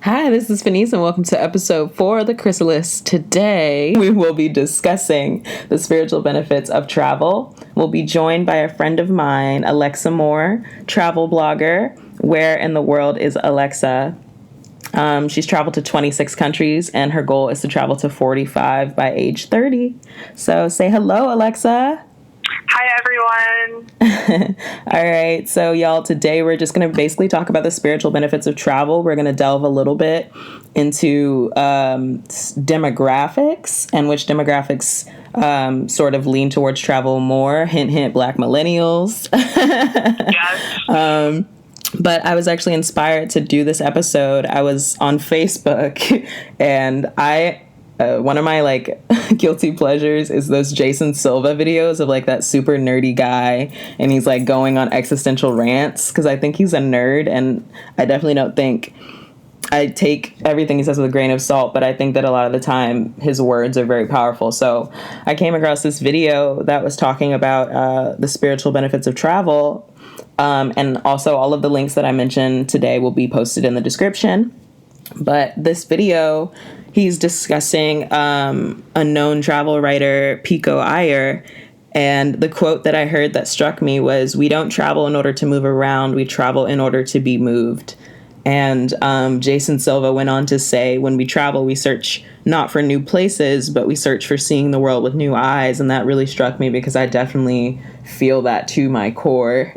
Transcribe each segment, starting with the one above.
Hi, this is Fenice, and welcome to episode 4 of The Chrysalis. Today, we will be discussing the spiritual benefits of travel. We'll be joined by a friend of mine, Alexa Moore, travel blogger. Where in the world is Alexa? She's traveled to 26 countries, and her goal is to travel to 45 by age 30. So say hello, Alexa. Hi, everyone. All right. So, y'all, today we're just going to basically talk about the spiritual benefits of travel. We're going to delve a little bit into demographics and which demographics sort of lean towards travel more. Hint, hint, Black millennials. Yes. But I was actually inspired to do this episode. I was on Facebook and one of my guilty pleasures is those Jason Silva videos of that super nerdy guy, and he's going on existential rants because I think he's a nerd, and I definitely don't think I take everything he says with a grain of salt, but I think that a lot of the time his words are very powerful. So I came across this video that was talking about the spiritual benefits of travel, and also all of the links that I mentioned today will be posted in the description. But this video, he's discussing a known travel writer, Pico Iyer, and the quote that I heard that struck me was, "We don't travel in order to move around, we travel in order to be moved." And Jason Silva went on to say, when we travel, we search not for new places, but we search for seeing the world with new eyes. And that really struck me because I definitely feel that to my core.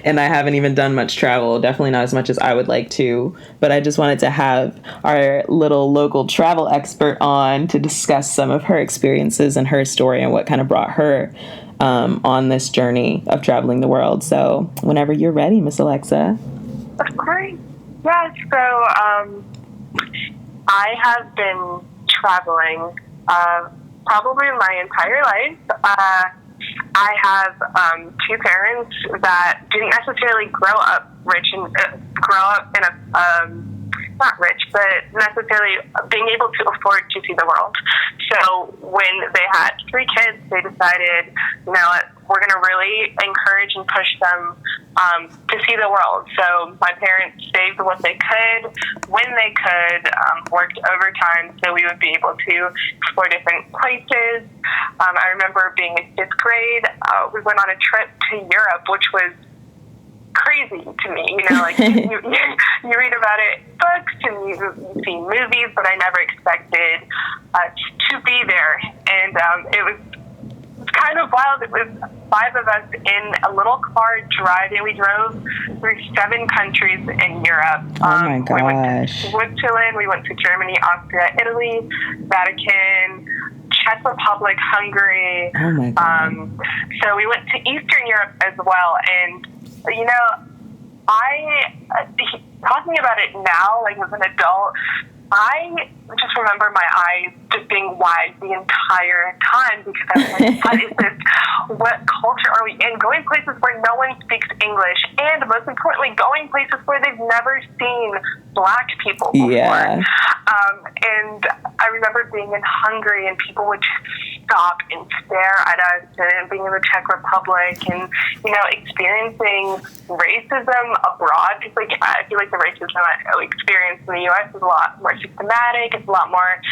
And I haven't even done much travel, definitely not as much as I would like to. But I just wanted to have our little local travel expert on to discuss some of her experiences and her story and what kind of brought her on this journey of traveling the world. So whenever you're ready, Miss Alexa. Of course. Yeah, so I have been traveling probably my entire life. I have two parents that didn't necessarily grow up rich and grow up in a not rich, but necessarily being able to afford to see the world. So when they had 3 kids, they decided, you know what, we're going to really encourage and push them to see the world. So my parents saved what they could, when they could, worked overtime so we would be able to explore different places. I remember being in 5th grade, we went on a trip to Europe, which was crazy to me, you read about it in books and you see movies, but I never expected to be there, and it was kind of wild. It was 5 of us in a little car driving. We drove through 7 countries in Europe. Oh my gosh. We went to Switzerland, we went to Germany, Austria, Italy, Vatican, Czech Republic, Hungary. Oh my God. So we went to Eastern Europe as well, and talking about it now, as an adult, I just remember my eyes just being wide the entire time because I was like, what is this? What culture are we in? Going places where no one speaks English, and most importantly, going places where they've never seen Black people before. Yeah. And I remember being in Hungary and people would just stop and stare at us, and being in the Czech Republic and, experiencing racism abroad. Because, I feel like the racism I experienced in the U.S. is a lot more systematic. It's a lot more,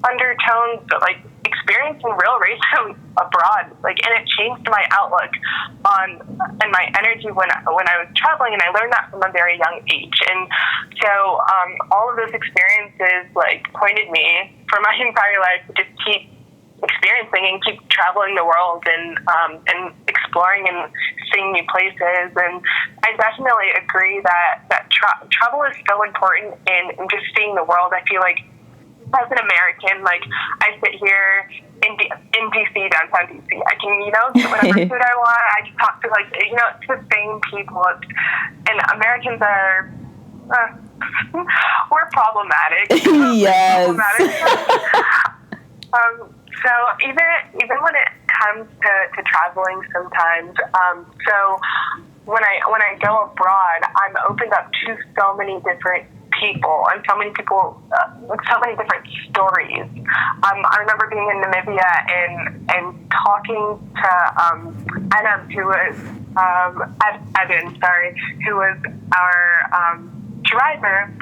undertones, but, experiencing real racism abroad, and it changed my outlook and my energy when I was traveling, and I learned that from a very young age. And so all of those experiences pointed me for my entire life to just keep experiencing and keep traveling the world and exploring and seeing new places. And I definitely agree that travel is so important in just seeing the world. I feel like as an American, I sit here in DC, downtown DC. I can, get whatever food I want. I can talk to, it's the same people. And Americans are, we're problematic. Yes. So even when it comes to traveling sometimes, so when I go abroad, I'm opened up to so many different people and so many people with so many different stories. I remember being in Namibia and talking to Adam, who was Evan, who was our driver,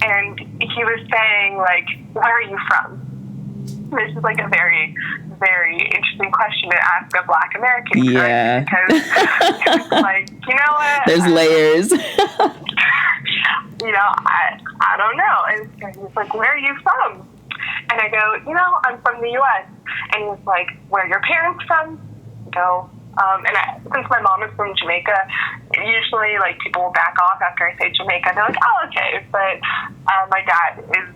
and he was saying, like, where are you from? This is like a very, very interesting question to ask a Black American. Yeah. Because it's like, you know what? There's layers. You know, I don't know. And he's like, where are you from? And I go, you know, I'm from the U.S. And he's like, where are your parents from? I go, since my mom is from Jamaica, usually, like, people will back off after I say Jamaica. They're like, oh, okay. But my dad is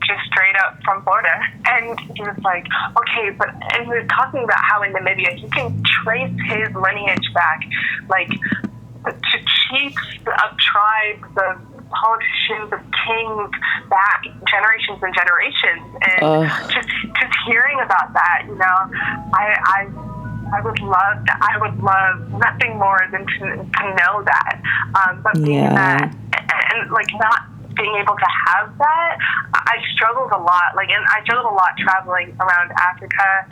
just straight up from Florida. And he was like, okay, and he was talking about how in Namibia he can trace his lineage back, like, to chiefs of tribes, of politicians, of kings, back generations and generations. And just hearing about that, you know, I would love nothing more than to know that. But being that, and like not being able to have that, I struggled a lot. Like, and I struggled a lot traveling around Africa.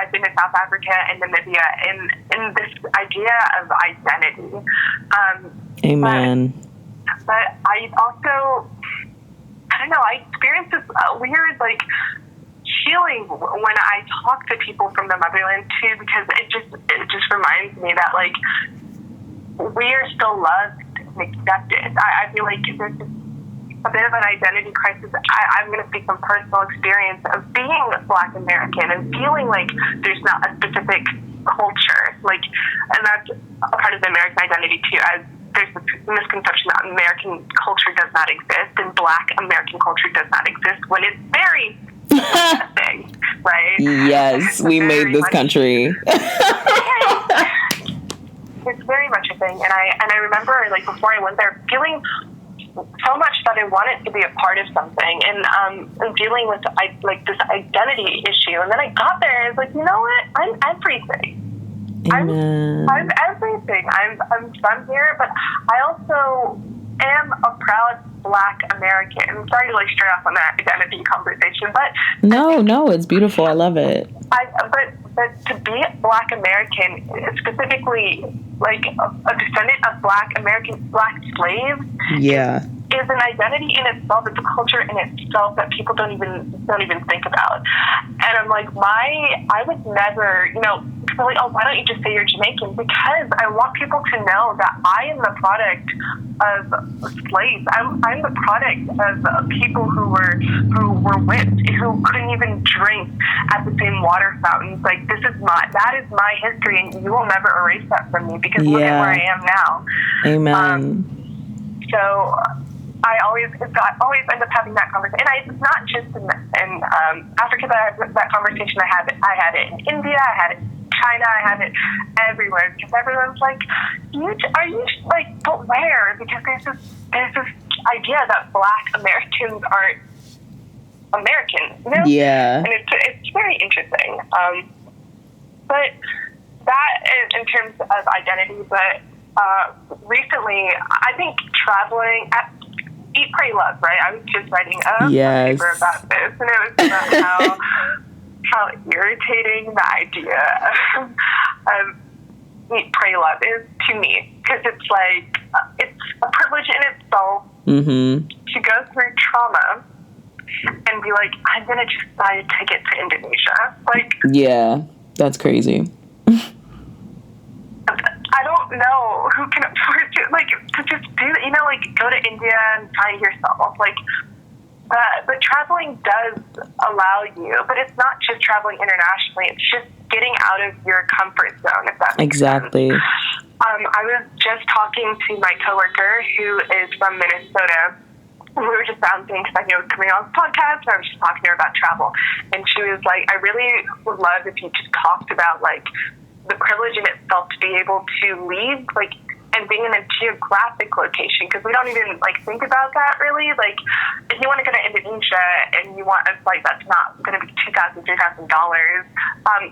I've been to South Africa and Namibia, in this idea of identity. Amen. But I also, I don't know, I experienced this weird, like, healing when I talk to people from the motherland too, because it just reminds me that, like, we are still loved and accepted. I feel like there's just a bit of an identity crisis. I'm going to speak from personal experience of being Black American and feeling like there's not a specific culture, like, and that's a part of the American identity too, as there's this misconception that American culture does not exist and Black American culture does not exist, when it's very a thing, right? Yes, we made this country. It's very much a thing, and I remember, like, before I went there, feeling so much that I wanted to be a part of something, and dealing with this identity issue. And then I got there, and I was like, you know what? I'm everything. Amen. I'm everything. I'm from here, but I also am a proud Black American. I'm sorry to, like, stray off on that identity conversation, but no, it's beautiful. I love it. But to be Black American, specifically, like, a descendant of Black slaves, is an identity in itself. It's a culture in itself that people don't even think about. And I'm like, I would never, you know, people are like, oh, why don't you just say you're Jamaican? Because I want people to know that I am the product of slaves. I'm the product of people who were whipped, who couldn't even drink at the same water fountains. Like, that is my history, and you will never erase that from me, because look at where I am now. Amen. So I always end up having that conversation, and it's not just in Africa that conversation. I had it in India, I had it in China, I had it everywhere, because everyone's like, are you like, but where? Because there's this idea that Black Americans aren't American, you know? Yeah. And it's very interesting. But that in terms of identity, but recently, I think traveling, Eat, Pray, Love, right? I was just writing a paper about this, and it was about how irritating the idea of Eat, Pray, Love is to me, because it's like, it's a privilege in itself to go through trauma and be like, I'm going to just buy a ticket to Indonesia. Like, yeah, that's crazy. I don't know who can afford to, like, to just do, you know, like, go to India and find yourself. Like, but traveling does allow you, but it's not just traveling internationally. It's just getting out of your comfort zone, if that makes sense. I was just talking to my coworker who is from Minnesota. We were just bouncing because I knew it was coming on this podcast, and I was just talking to her about travel. And she was like, I really would love if you just talked about, like, the privilege in itself to be able to leave, like, and being in a geographic location, because we don't even, like, think about that really. Like, if you want to go to Indonesia and you want a flight that's not going to be $2,000, $3,000,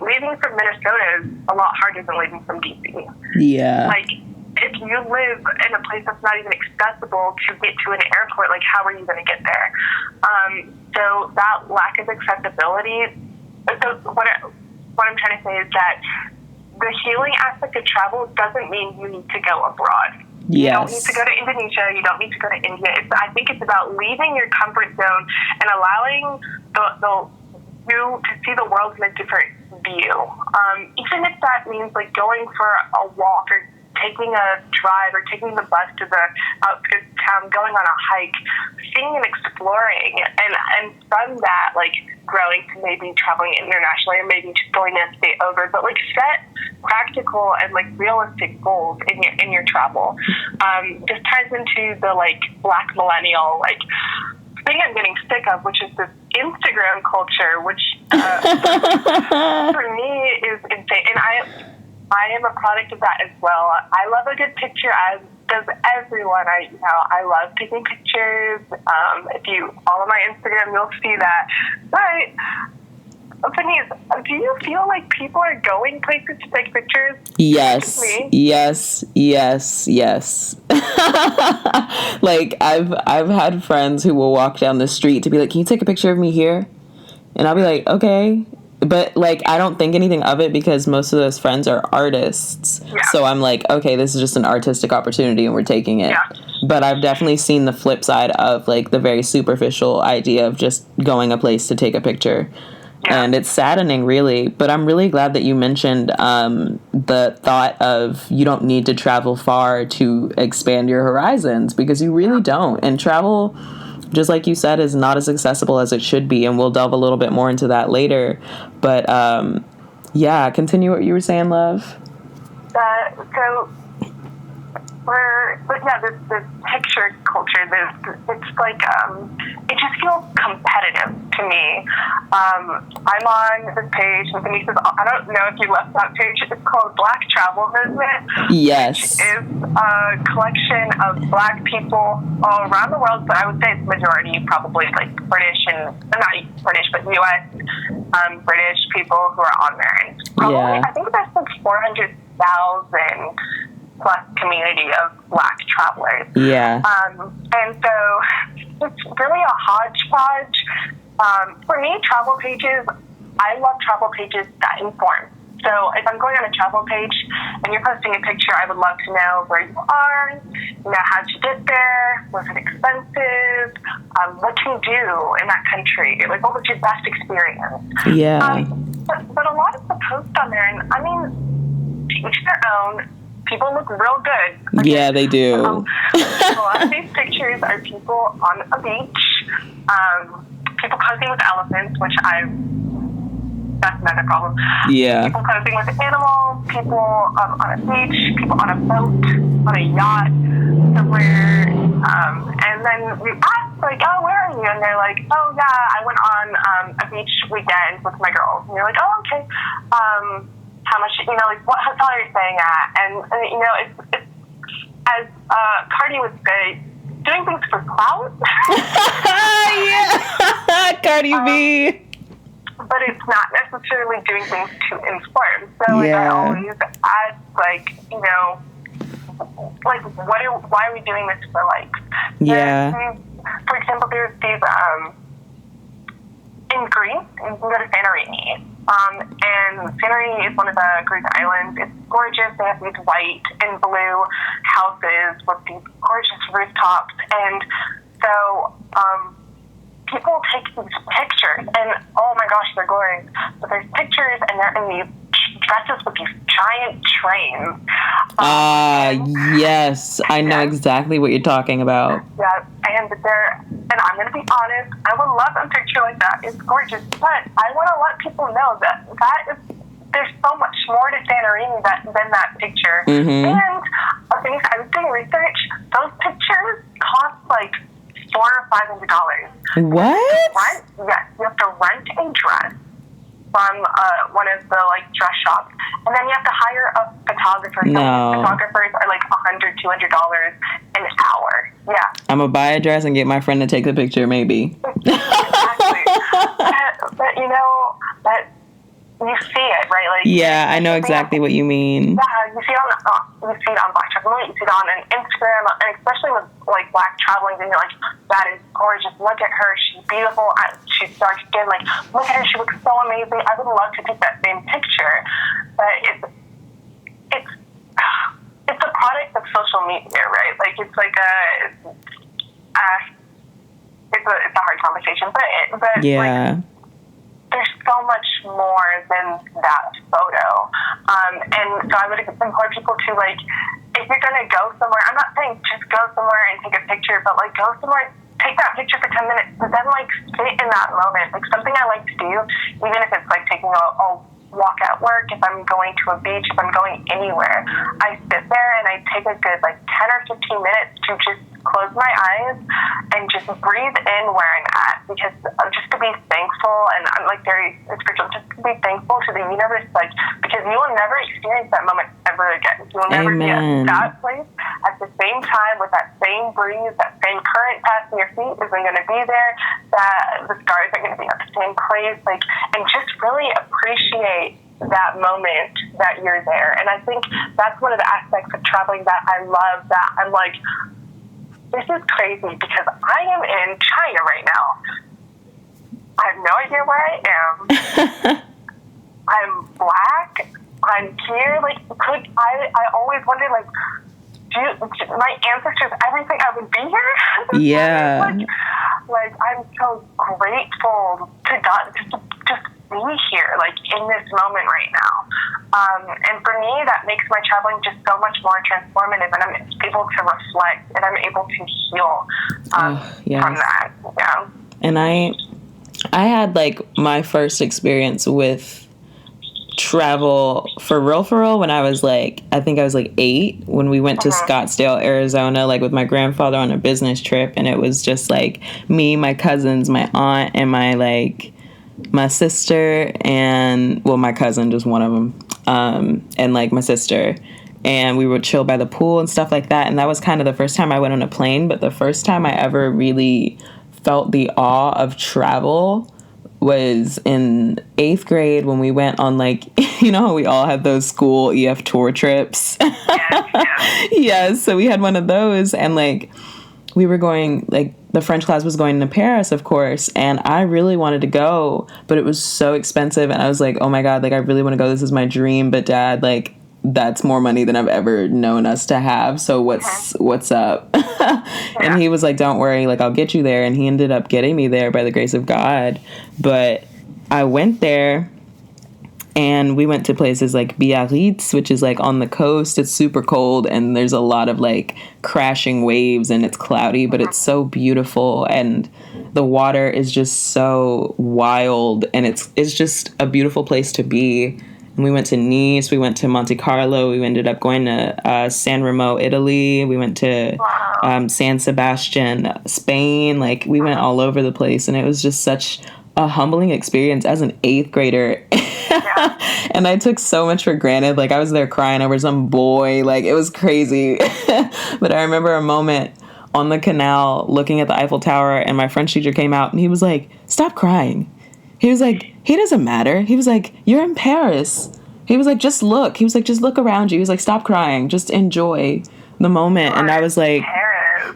leaving from Minnesota is a lot harder than leaving from DC. Yeah. Like, if you live in a place that's not even accessible to get to an airport, like, how are you going to get there? So that lack of accessibility. So what I'm trying to say is that the healing aspect of travel doesn't mean you need to go abroad. You don't need to go to Indonesia. You don't need to go to India. I think it's about leaving your comfort zone and allowing you to see the world in a different view. Even if that means like going for a walk or taking a drive or taking the bus to the outskirts of town, going on a hike, seeing and exploring, and from that, like, growing to maybe traveling internationally or maybe just going to stay over, but like set practical and like realistic goals in your travel. This ties into the like Black millennial like thing I'm getting sick of, which is this Instagram culture, which for me is insane. And I am a product of that as well. I love a good picture, as does everyone. I love taking pictures. If you follow my Instagram, you'll see that. But Denise, do you feel like people are going places to take pictures? Yes. Like I've had friends who will walk down the street to be like, "Can you take a picture of me here?" And I'll be like, "Okay." But, like, I don't think anything of it because most of those friends are artists. Yeah. So I'm like, okay, this is just an artistic opportunity and we're taking it. Yeah. But I've definitely seen the flip side of, like, the very superficial idea of just going a place to take a picture. Yeah. And it's saddening, really. But I'm really glad that you mentioned the thought of you don't need to travel far to expand your horizons, because you really don't. And travel, just like you said, is not as accessible as it should be, and we'll delve a little bit more into that later. But, yeah, continue what you were saying, love. This picture culture, it's like, it just feels competitive to me. I'm on this page, and Denise is, I don't know if you left that page, it's called Black Travel Movement. Yes. Which is a collection of Black people all around the world, but I would say it's majority probably like British and, not British, but U.S. British people who are on there. And probably, I think there's like 400,000 plus community of Black travelers. Yeah. And so it's really a hodgepodge. For me, travel pages, I love travel pages that inform. So if I'm going on a travel page and you're posting a picture, I would love to know where you are, how'd you get there, was it expensive, what can you do in that country, like what was your best experience? Yeah. But a lot of the posts on there, and I mean, to each their own, people look real good. Okay? Yeah, they do. A lot of these pictures are people on a beach, people posing with elephants, which that's another problem. Yeah. People posing with animals, people on a beach, people on a boat, on a yacht, somewhere. And then we ask, like, oh, where are you? And they're like, oh, yeah, I went on a beach weekend with my girls. And you're like, oh, okay. How much, like, what hotel are you staying at? And it's as Cardi would say, doing things for clout. Yeah. Cardi B. But it's not necessarily doing things to inform. So like, I always ask, like, like, why are we doing this for likes? Yeah. For example, there's these, in Greece, you can go to Santorini. And Santorini is one of the Greek islands. It's gorgeous. They have these white and blue houses with these gorgeous rooftops. And so, people take these pictures, and oh my gosh, they're gorgeous. But there's pictures, and they're in these dresses with these giant trains. Yes, I know exactly what you're talking about. Yeah, and I'm going to be honest, I would love a picture like that. It's gorgeous, but I want to let people know that there's so much more to Santorini than that picture. Mm-hmm. And I was doing research, those pictures cost like $400 or $500. What? Yes, you have to rent a dress from one of the like dress shops, and then you have to hire a photographer. No. Photographers are like $100, $200 an hour. Yeah. I'm gonna buy a dress and get my friend to take the picture, maybe. Exactly. but that you see it, right? Like, yeah, I know exactly what you mean. Yeah, you see it on Black Traveling, you see it on an Instagram, and especially with like Black Traveling, and you're like, that is gorgeous. Look at her, she's beautiful. She's dark skin. Like, look at her, she looks so amazing. I would love to take that same picture, but it's a product of social media, right? Like, it's like it's a hard conversation, but yeah. like, there's so much more than that photo. And so I would implore people to, like, if you're going to go somewhere, I'm not saying just go somewhere and take a picture, but, like, go somewhere, take that picture for 10 minutes, but then, like, sit in that moment. Like, something I like to do, even if it's, like, taking a walk at work, if I'm going to a beach, if I'm going anywhere, I sit there and I take a good, like, 10 or 15 minutes to just close my eyes and just breathe in where I'm at, because just to be thankful, and I'm, like, very spiritual, just to be thankful to the universe, like, because you will never experience that moment ever again. You will never be at that place at the same time with that same breeze, that same current passing your feet isn't going to be there, that the stars are going to be at the same place, like, and just really appreciate that moment that you're there. And I think that's one of the aspects of traveling that I love, that I'm like, this is crazy because I am in China right now. I have no idea where I am. I'm black. I'm here. Like, I always wondered, like, my ancestors ever think I would be here? Yeah. like, I'm so grateful to God to just be here, like, in this moment right now. And for me, that makes my traveling just so much more transformative, and I'm able to reflect, and I'm able to heal from that. Yeah. And I had, like, my first experience with travel for real when I was, like, I think I was, like, 8, when we went to Scottsdale, Arizona, like, with my grandfather on a business trip. And it was just, like, me, my cousins, my aunt, and my sister, and, well, my cousin, just one of them, and, like, my sister. And we would chill by the pool and stuff like that. And that was kind of the first time I went on a plane. But the first time I ever really felt the awe of travel was in 8th grade, when we went on, like, you know how we all had those school EF tour trips? Yes, so we had one of those, and, like, we were going, like, the French class was going to Paris, of course, and I really wanted to go, but it was so expensive, and I was like, oh my God, like, I really want to go, this is my dream, but Dad, like, that's more money than I've ever known us to have, so what's up? And he was like, don't worry, like, I'll get you there, and he ended up getting me there by the grace of God. But I went there, and we went to places like Biarritz, which is, like, on the coast. It's super cold, and there's a lot of, like, crashing waves, and it's cloudy, but it's so beautiful, and the water is just so wild, and it's just a beautiful place to be. And we went to Nice, we went to Monte Carlo, we ended up going to San Remo, Italy, we went to San Sebastian, Spain, like, we went all over the place, and it was just such a humbling experience as an 8th grader. And I took so much for granted, like, I was there crying over some boy, like, it was crazy. But I remember a moment on the canal looking at the Eiffel Tower, and my French teacher came out, and he was like, stop crying. He was like, he doesn't matter. He was like, you're in Paris. He was like, just look. He was like, just look around you. He was like, stop crying. Just enjoy the moment. And I was like,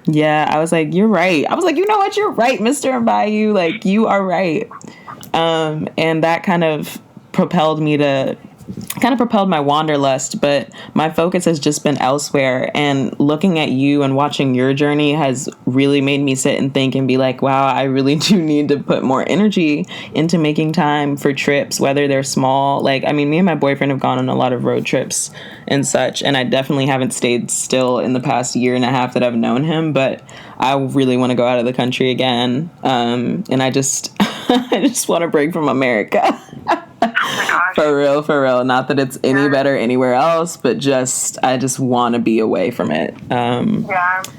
yeah, I was like, you're right. I was like, you know what? You're right, Mr. Mbayu. Like, you are right. And that kind of propelled my wanderlust, but my focus has just been elsewhere. And looking at you and watching your journey has really made me sit and think and be like, wow, I really do need to put more energy into making time for trips, whether they're small. Like, I mean, me and my boyfriend have gone on a lot of road trips and such, and I definitely haven't stayed still in the past year and a half that I've known him, but I really want to go out of the country again. And I just want to break from America. For real. Not that it's any better anywhere else, but I just want to be away from it.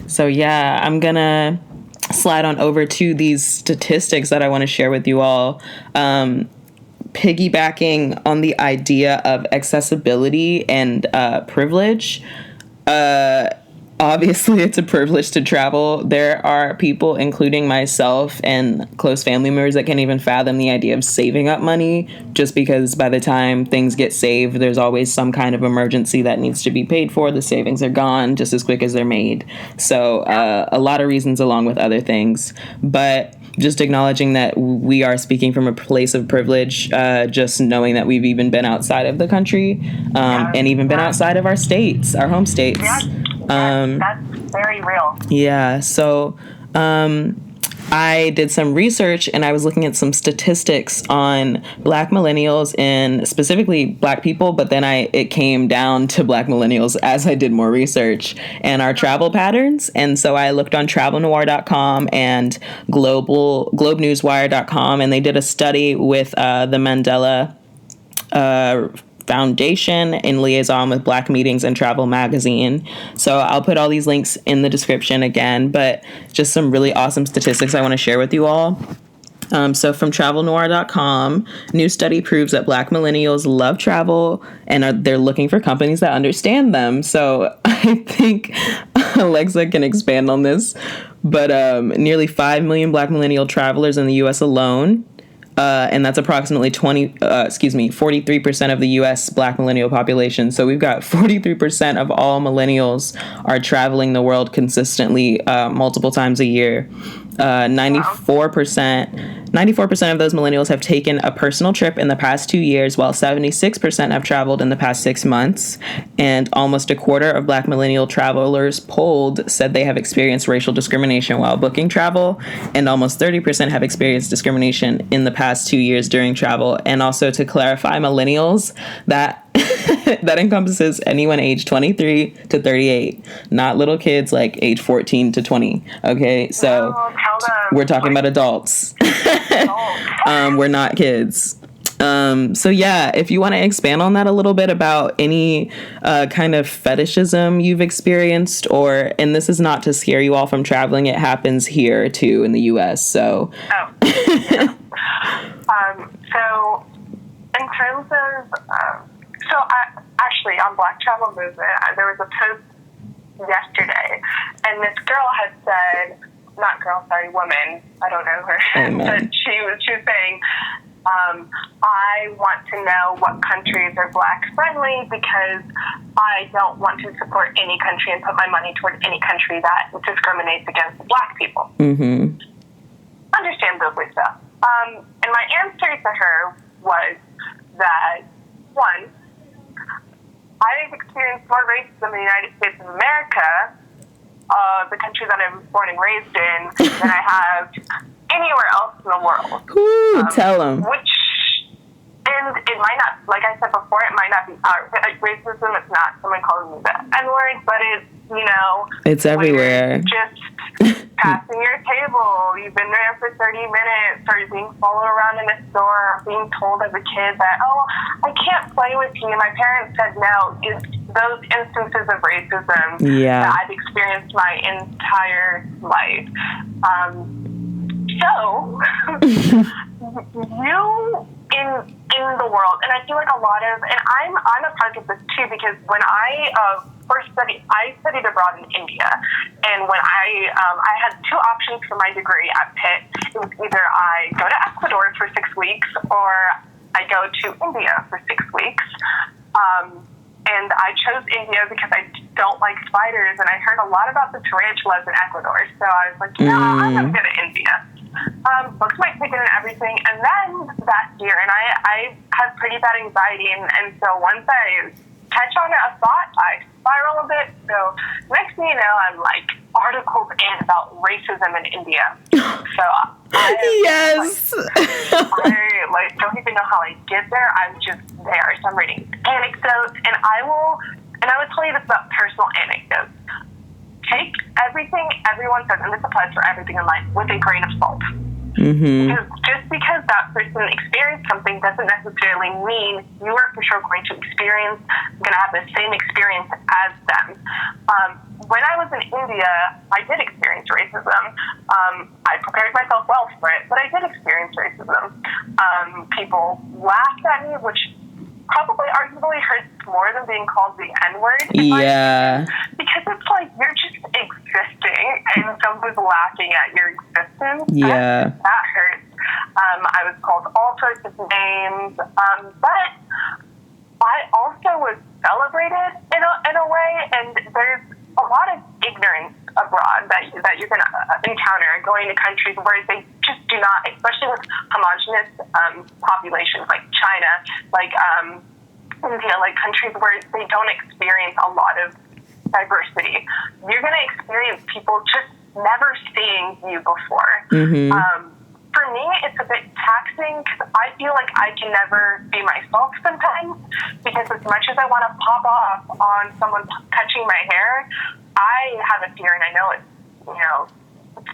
So yeah, I'm gonna slide on over to these statistics that I want to share with you all. Piggybacking on the idea of accessibility and privilege. Obviously, it's a privilege to travel. There are people, including myself and close family members, that can't even fathom the idea of saving up money, just because by the time things get saved, there's always some kind of emergency that needs to be paid for. The savings are gone just as quick as they're made. So a lot of reasons along with other things. But just acknowledging that we are speaking from a place of privilege, just knowing that we've even been outside of the country, and even been outside of our states, our home states. Yes, that's very real. Yeah. So I did some research and I was looking at some statistics on Black millennials and specifically Black people, but then it came down to Black millennials as I did more research and our travel patterns. And so I looked on travelnoir.com and globenewswire.com, and they did a study with the Mandela Foundation in liaison with Black Meetings and Travel Magazine. So I'll put all these links in the description again, but just some really awesome statistics I want to share with you all. So from travelnoir.com, new study proves that Black millennials love travel and they're looking for companies that understand them. So I think Alexa can expand on this, but nearly 5 million Black millennial travelers in the U.S. alone. And that's approximately 43% of the U.S. Black millennial population. So we've got 43% of all millennials are traveling the world consistently, multiple times a year. 94% of those millennials have taken a personal trip in the past 2 years, while 76% have traveled in the past 6 months. And almost a quarter of Black millennial travelers polled said they have experienced racial discrimination while booking travel, and almost 30% have experienced discrimination in the past 2 years during travel. And also, to clarify, millennials, that that encompasses anyone age 23 to 38, not little kids like age 14 to 20. Okay, so we're talking about adults. We're not kids. So yeah, if you want to expand on that a little bit about any kind of fetishism you've experienced, and this is not to scare you all from traveling, it happens here too in the US. So so in terms of actually on Black Travel Movement, there was a post yesterday, and this woman, I don't know her, but she was saying, I want to know what countries are Black friendly because I don't want to support any country and put my money toward any country that discriminates against Black people. Mm-hmm. Understandably so. And my answer to her was that, one, I've experienced more racism in the United States of America, the country that I was born and raised in, than I have anywhere else in the world. Ooh, tell them. And it might not, like I said before, it might not be racism. It's not someone calling me the N-word, but it's, it's everywhere. Just passing your table. You've been there for 30 minutes, or you're being followed around in a store, or being told as a kid that, I can't play with you. My parents said no. It's those instances of racism that I've experienced my entire life. So, you in the world, and I feel like a lot of, and I'm a part of this too, because when I I studied abroad in India, and when I had two options for my degree at Pitt. It was either I go to Ecuador for 6 weeks, or I go to India for 6 weeks. And I chose India because I don't like spiders, and I heard a lot about the tarantulas in Ecuador. So I was like, I'm going to go to India. Booked my ticket and everything. And then that year, and I had pretty bad anxiety, and so once I catch on a thought, I spiral a bit. So next thing you know, I'm like articles in about racism in India. So I don't even know how I get there. I'm just there. So I'm reading anecdotes, and I will tell you this about personal anecdotes. Take everything everyone says, and this applies for everything in life, with a grain of salt. Mm-hmm. Just because that person experienced something doesn't necessarily mean you are for sure going to have the same experience as them. When I was in India, I did experience racism. I prepared myself well for it, but I did experience racism. People laughed at me, which probably arguably hurts more than being called the N-word. Yeah. Because it's like you're just existing and someone's laughing at your existence. Yeah. That hurts. I was called all sorts of names. But I also was celebrated in a way, and there's a lot of ignorance abroad that you're going to encounter going to countries where they just do not, especially with homogenous populations like China, like India, like countries where they don't experience a lot of diversity. You're going to experience people just never seeing you before. For me, it's a bit taxing because I feel like I can never be myself sometimes, because as much as I want to pop off on someone touching my hair, I have a fear, and I know it's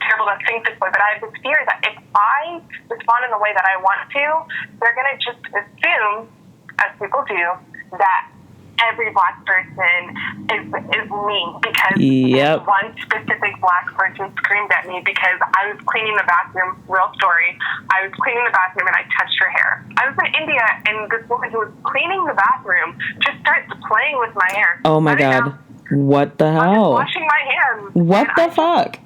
terrible to think this way, but I have this fear that if I respond in the way that I want to, they're going to just assume, as people do, that every Black person is me because one specific Black person screamed at me because I was cleaning the bathroom. Real story. I was cleaning the bathroom and I touched her hair. I was in India and this woman who was cleaning the bathroom just starts playing with my hair. Oh my God. What the hell? I'm just washing my hands. What the fuck?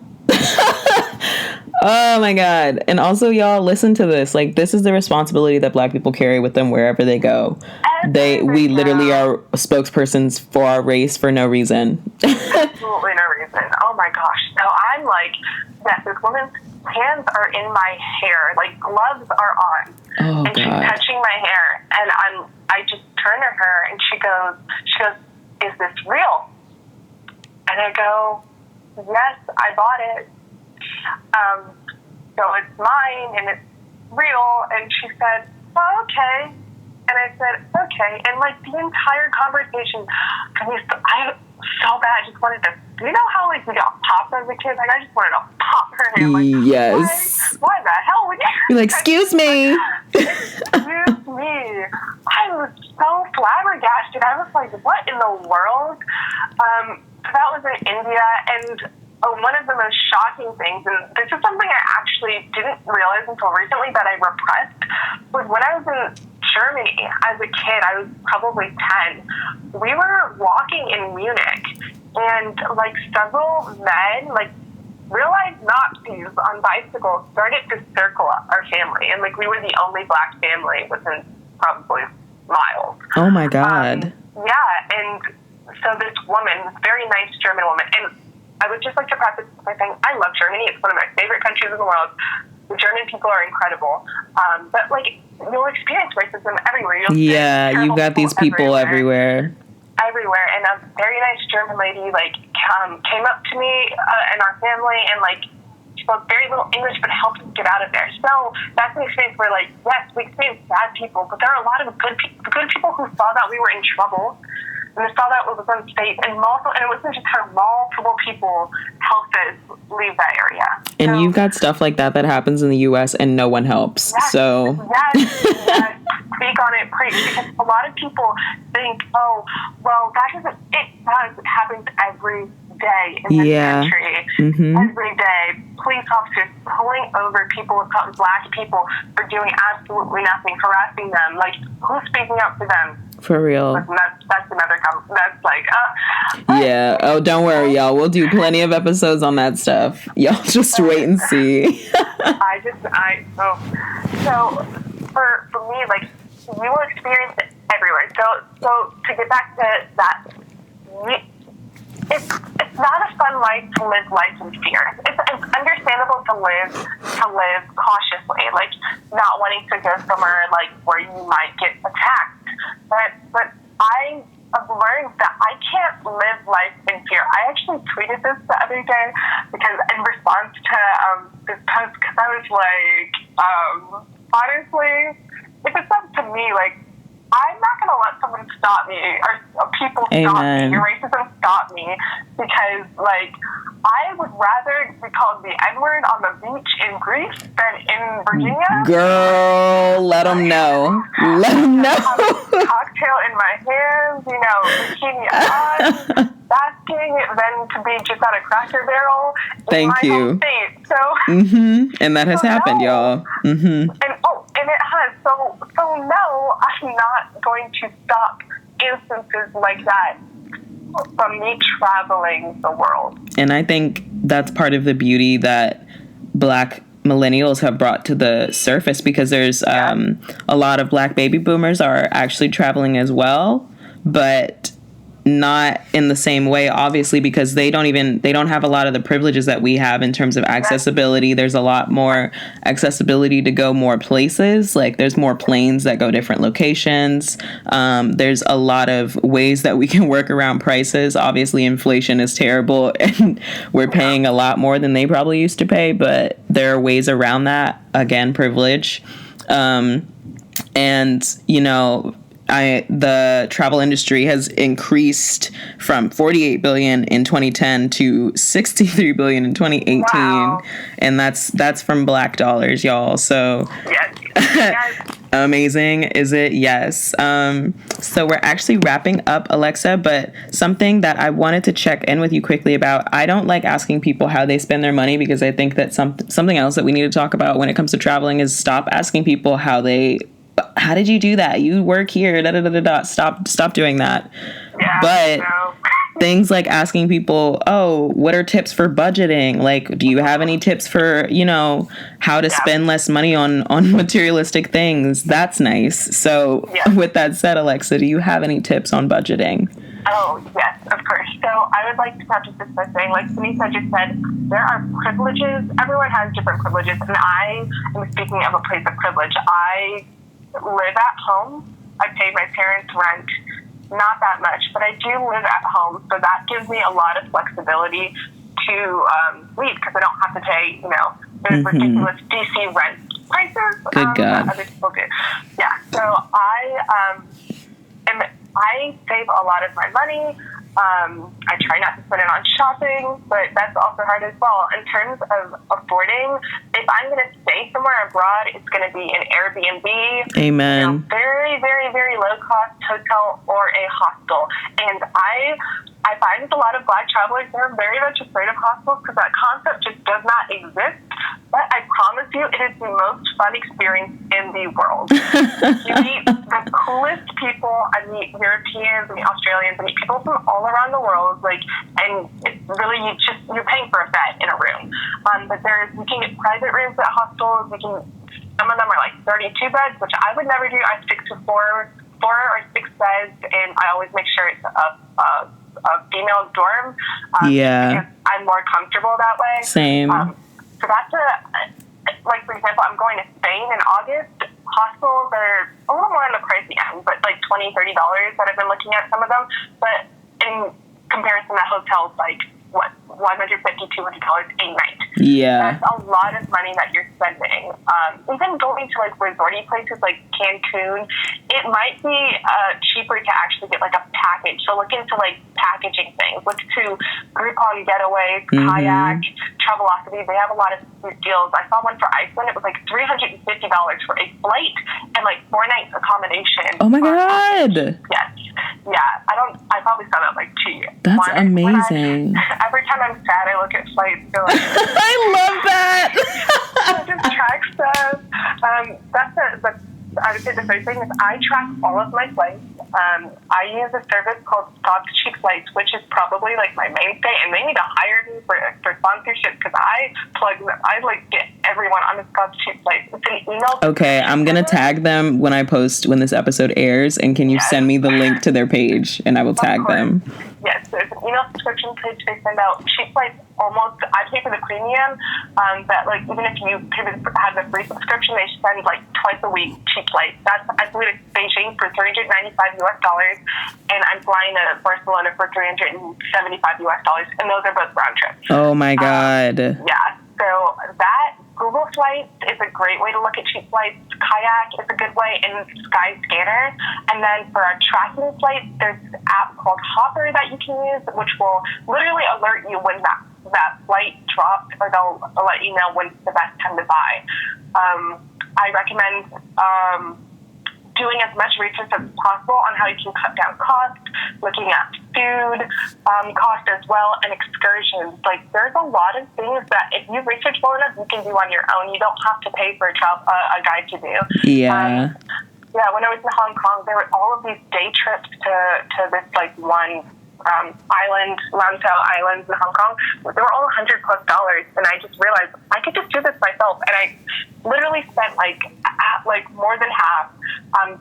Oh my God. And also, y'all, listen to this. Like, this is the responsibility that Black people carry with them wherever they go. We literally are spokespersons for our race for no reason. Absolutely no reason. Oh my gosh. So I'm like, yes, this woman's hands are in my hair. Like, gloves are on. Oh, and she's touching my hair. And I just turn to her and she goes, is this real? And I go, yes, I bought it. So it's mine and it's real. And she said, oh, okay. And I said, okay. And like the entire conversation, I so bad just wanted to, you know how like we got popped as a kid? Like I just wanted to pop her hand. Like, yes. Why the hell would you? You're like, excuse me. Excuse me. I was so flabbergasted. I was like, what in the world? That was in India, and one of the most shocking things, and this is something I actually didn't realize until recently that I repressed, was when I was in Germany as a kid. I was probably 10. We were walking in Munich, and like several men, like realized Nazis on bicycles, started to circle our family, and like we were the only Black family within probably miles. Oh my God. Yeah, and so this woman, this very nice German woman, and I would just like to preface by saying I love Germany. It's one of my favorite countries in the world. The German people are incredible. But like, you'll experience racism everywhere. You've got these people everywhere. Everywhere. And a very nice German lady like came up to me and our family and like spoke very little English but helped us get out of there. So that's an experience where like, yes, we experienced bad people, but there are a lot of good people who saw that we were in trouble. And they saw that it was unsafe, and it wasn't just her. Multiple people helped us leave that area. And so, you've got stuff like that happens in the U.S. and no one helps. Yes, so yes, speak on it, preach. Because a lot of people think, oh, well, that doesn't. It does. It happens every day in this country. Every day, police officers pulling over people, Black people, for doing absolutely nothing, harassing them. Like, who's speaking up for them? For real. That's another. That's like. Yeah. Oh, don't worry, y'all. We'll do plenty of episodes on that stuff. Y'all just wait and see. So for me, like, you will experience it everywhere. So to get back to that, it's not a fun life to live life in fear. It's understandable to live cautiously, like not wanting to go somewhere like where you might get attacked. But I have learned that I can't live life in fear. I actually tweeted this the other day because in response to this post, because I was like, honestly, if it's up to me, like, I'm not going to let someone stop me or people stop me, or racism stop me, because, like, I would rather be called the N-word on the beach in Greece than in Virginia. Girl, let them know. Let them know. Cocktail in my hands, bikini on, basking, than to be just at a Cracker Barrel in my home state. So, and that has happened, y'all. And it has. So no, I'm not going to stop instances like that from me traveling the world. And I think that's part of the beauty that Black millennials have brought to the surface, because there's a lot of Black baby boomers are actually traveling as well, but not in the same way, obviously, because they don't have a lot of the privileges that we have in terms of accessibility. There's a lot more accessibility to go more places. Like there's more planes that go different locations. There's a lot of ways that we can work around prices. Obviously, inflation is terrible and we're paying a lot more than they probably used to pay, but there are ways around that. Again, privilege. And, you know, the travel industry has increased from 48 billion in 2010 to 63 billion in 2018. Wow. And that's from black dollars, y'all. So yes. Amazing, is it? Yes. So we're actually wrapping up, Alexa, but something that I wanted to check in with you quickly about, I don't like asking people how they spend their money, because I think that something else that we need to talk about when it comes to traveling is stop asking people how did you do that? You work here, da da da da da. Stop doing that. Yeah, but things like asking people, oh, what are tips for budgeting? Like, do you have any tips for, you know, how to spend less money on materialistic things? That's nice. So with that said, Alexa, do you have any tips on budgeting? Oh, yes, of course. So I would like to preface this by saying, like Sunisa just said, there are privileges. Everyone has different privileges. And I am speaking of a place of privilege. I live at home. I pay my parents' rent, not that much, but I do live at home, so that gives me a lot of flexibility to leave, because I don't have to pay, you know, those ridiculous DC rent prices that other people do. Yeah, so I save a lot of my money. I try not to spend it on shopping, but that's also hard as well. In terms of affording, if I'm going to stay somewhere abroad, it's going to be an Airbnb. Amen. You know, very, very, very low-cost hotel or a hostel. And I find with a lot of Black travelers, they're very much afraid of hostels because that concept just does not exist. But I promise you, it is the most fun experience in the world. You meet the coolest people. I meet Europeans, I meet Australians, I meet people from all around the world. Like, and it's really, you're paying for a bed in a room. But you can get private rooms at hostels. Some of them are like 32 beds, which I would never do. I stick to four or six beds, and I always make sure it's a female dorm. Because I'm more comfortable that way. Same. So that's like, for example, I'm going to Spain in August. Hostels are a little more on the pricey end, but like $20, $30 that I've been looking at some of them. But in comparison to hotels, like, what, $150, $200 a night. Yeah. That's a lot of money that you're spending. Even going to like resorty places like Cancun, it might be cheaper to actually get like a package. So look into like packaging things. Look to Groupon Getaways, Kayak, Travelocity. They have a lot of deals. I saw one for Iceland. It was like $350 for a flight and like 4 nights accommodation. Oh my God. Yes. Yeah. I probably saw that like 2 years. That's amazing. Every time I'm sad, I look at flights. Like, I love that. I just track stuff. I would say the third thing is I track all of my flights. I use a service called Stop Cheap Flights, which is probably like my mainstay, and they need to hire me for sponsorship because I like get everyone on the Stop Cheap Flights. It's an email. Okay, I'm gonna tag them when this episode airs, and can you send me the link to their page, and I will tag them. Yes, there's an email subscription page. They send out cheap flights almost. I pay for the premium, but like even if you have the free subscription, they send like twice a week cheap flights. I flew to Beijing for $395 and I'm flying to Barcelona for $375 and those are both round trips. Oh my God. Yeah, so that Google Flights is a great way to look at cheap flights. Kayak is a good way, and Skyscanner. And then for our tracking flights, there's an app called Hopper that you can use, which will literally alert you when that flight drops, or they'll let you know when's the best time to buy. I recommend doing as much research as possible on how you can cut down costs, looking at food cost as well, and excursions. Like, there's a lot of things that if you research well enough, you can do on your own. You don't have to pay for a guide to do. Yeah. When I was in Hong Kong, there were all of these day trips to this like one Lantau Islands in Hong Kong, they were all $100+ and I just realized I could just do this myself, and I literally spent like more than half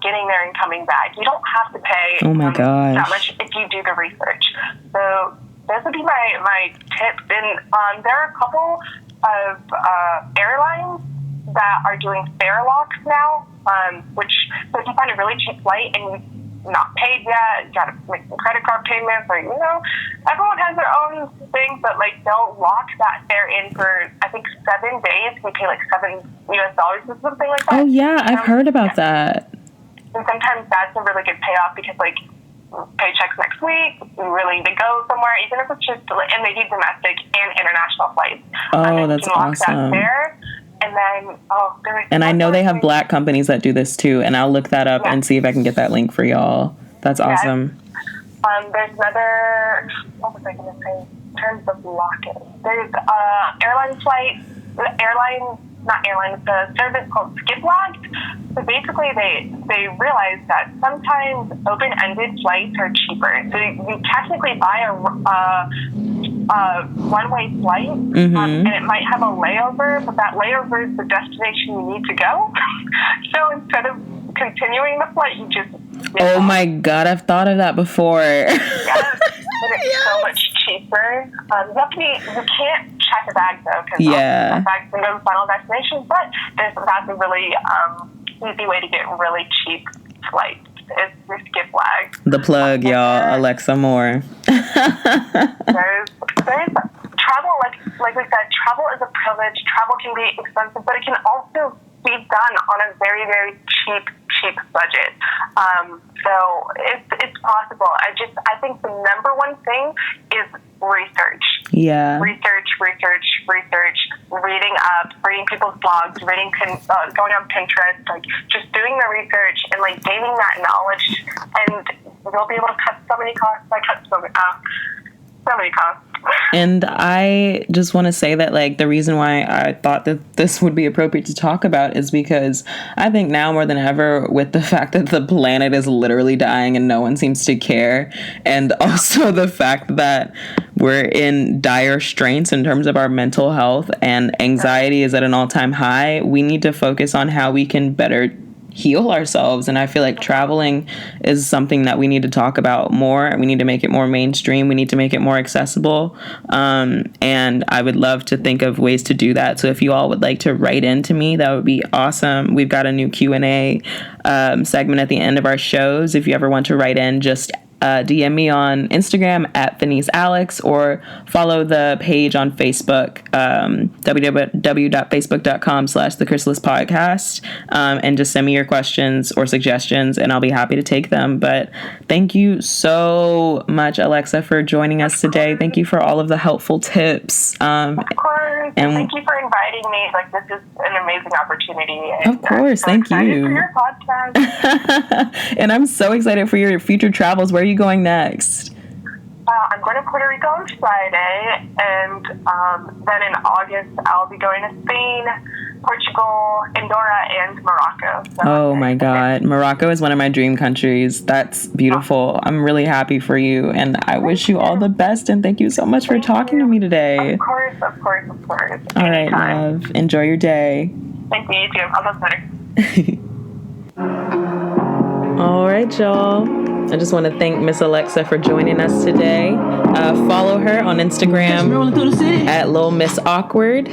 getting there and coming back. You don't have to pay that much if you do the research. So those would be my tips. And there are a couple of airlines that are doing fare locks now, which, so if you find a really cheap flight and you're not paid yet, you gotta make some credit card payments, or, everyone has their own thing, but like they'll lock that fare in for, I think, 7 days. You pay like $7 or something like that. Oh yeah, I've heard about that. And sometimes that's a really good payoff because like paychecks next week, you're willing to go somewhere, even if it's just, and they do domestic and international flights. Oh, that's you can lock awesome. That there. And then, and I know they have Black companies that do this too, and I'll look that up and see if I can get that link for y'all. That's awesome. There's another, what was I going to say, in terms of lock-in. There's the service called Skiplagged. So basically they realized that sometimes open-ended flights are cheaper. So you technically buy a one-way flight, and it might have a layover, but that layover is the destination you need to go. So instead of continuing the flight, you just... Oh my God, I've thought of that before. Yes, and it's so much cheaper. You can't check a bag though, because the bag's going to go to the final destination, but that's a really easy way to get really cheap flights. Is Skiplagged. The plug, y'all. Alexa Moore. there's travel, like we said, travel is a privilege. Travel can be expensive, but it can also be done on a very, very cheap budget. So it's possible. I think the number one thing is research. Yeah. Research, reading up, reading people's blogs, going on Pinterest, like just doing the research and like gaining that knowledge, and you'll be able to cut so many costs. So many costs. And I just want to say that, like, the reason why I thought that this would be appropriate to talk about is because I think now more than ever, with the fact that the planet is literally dying and no one seems to care, and also the fact that we're in dire straits in terms of our mental health and anxiety is at an all-time high, we need to focus on how we can better heal ourselves. And I feel like traveling is something that we need to talk about more. We need to make it more mainstream. We need to make it more accessible. And I would love to think of ways to do that. So if you all would like to write into me, that would be awesome. We've got a new Q&A segment at the end of our shows. If you ever want to write in, just DM me on Instagram at @VeniceAlex, or follow the page on Facebook, www.facebook.com/The Chrysalis Podcast, and just send me your questions or suggestions, and I'll be happy to take them. But thank you so much, Alexa, for joining us today. Thank you for all of the helpful tips. Of course. And thank you for inviting me. Like, this is an amazing opportunity. And of course. Thank you. For your podcast. And I'm so excited for your future travels. Where are you going next? I'm going to Puerto Rico on Friday, and then in August I'll be going to Spain, Portugal, Andorra, and Morocco. So oh my God. Morocco is one of my dream countries. That's beautiful. I'm really happy for you, and I wish you all the best, and thank you so much for talking to me today. Of course. All right, love. Enjoy your day. Thank you. You too. I'll talk later. All right, y'all. I just want to thank Miss Alexa for joining us today. Follow her on Instagram at Lil Miss Awkward,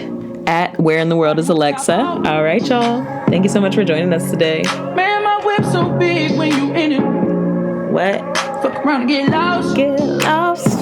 at Where in the World is Alexa. All right, y'all. Thank you so much for joining us today. Man, my whip's so big when you in it. What? Fuck around and get lost. Get lost.